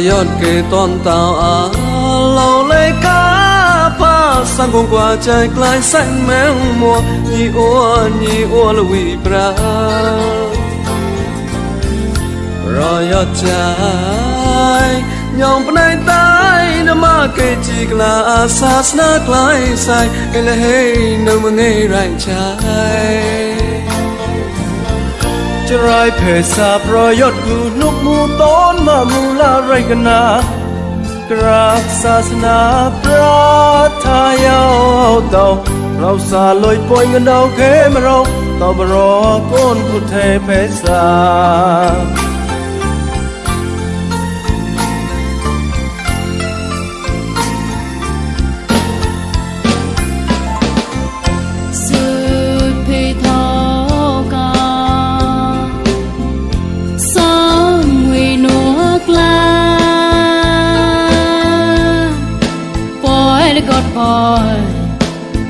ยอดเกตอนเต่าเราเลยกาพาสังคงกว่าใจกลายแสงแมวมัวยี่อ้วนละวีปรารอยอดใจยอมปนายตายนมาเกจีกลาศาสนากลายใสเอลเฮนมเงยไรใจจะไรเพศาปรอยอดกูนุกมูต้นมามูลาไรกันนากราบศาสนาพระทายาวเต่าเราสาลอยปอยเงินดาวเขมเราต่อบรอก้นผู้เทเพศา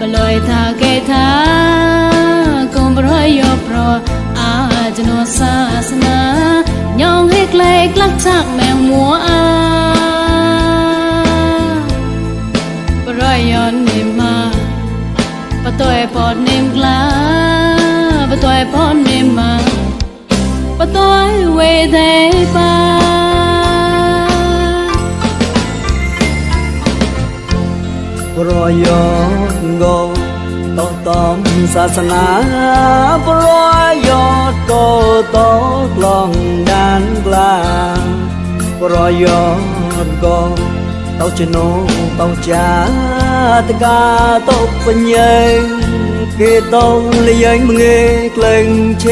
ปลอยทาเกทาคงปรอยยอบรออาจนศาสนายองให้ไกลกลักจากแมงมัวปรอยย้อนนิมมาปะตัวปอดนิมกลาปะตัวปอดนิมมาปะตัวเวเทปารอยอดโกต่อตอมศาสนาปรอยอดโกต่อกลองด้านกลางปรอยอดโกต่อชโนต่อจาตกาต่อปัญญาเกตองเลี้ยงมึงเกลงเช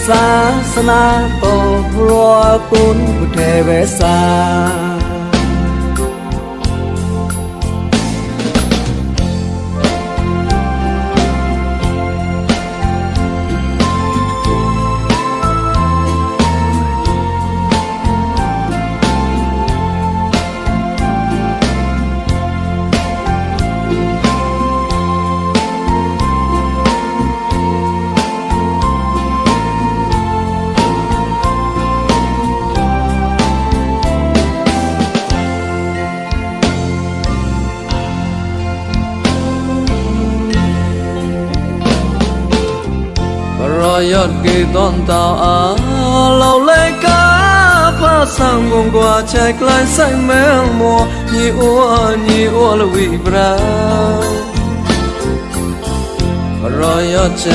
ศาสนาต่อปรอกุนพุทธเวสายอดกีตอนเต่าเราเลยกาพาสังคงกว่าใจกลายแสงแมวมัวยี่อ้วนละวีปรารอยอดใจ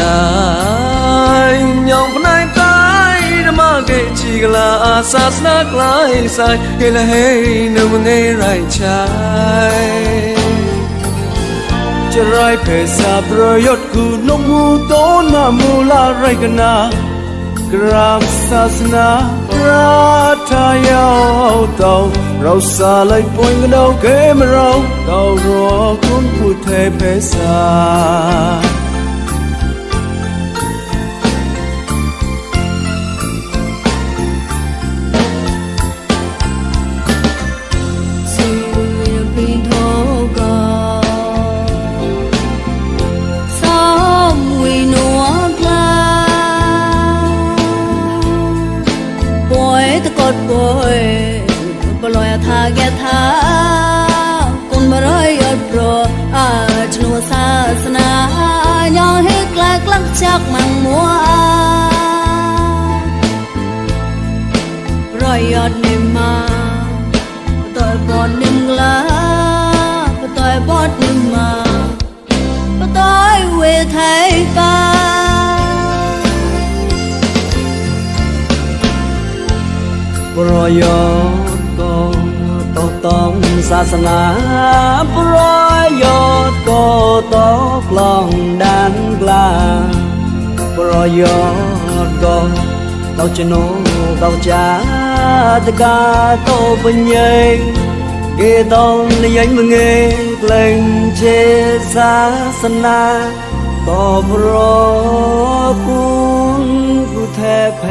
ยองปนายตายนมาเกจีกลาศาสนากลายใสเฮละเฮนมเงยไรใจจะไรเพศาประยชน์กูนกมูต้นมามูลาไรกันนากราบศาสนาพระทายาวเต่าเราสาลายปอยกันดาวเกมเราเต่ารอคุณผู้เทเพศาปลอยทาแกทาคนบรอยยอดโปรอาจนูศาสนายองให้กลากลักจากมังมัวรอยยอดนิมมาต่อยปอดนิมกลาต่อยปอดนิมมาต่อยเวไทยปารอยอดโกต่อตอมศาสนาปรอยอดโกต่อกลองด้านกลางปรอยอดโกต่อชโนต่อจาตกาต่อปัญญาเกตองเลี้ยงมึงเกลงเชศาสนาต่อปรอกุนผู้แทเพ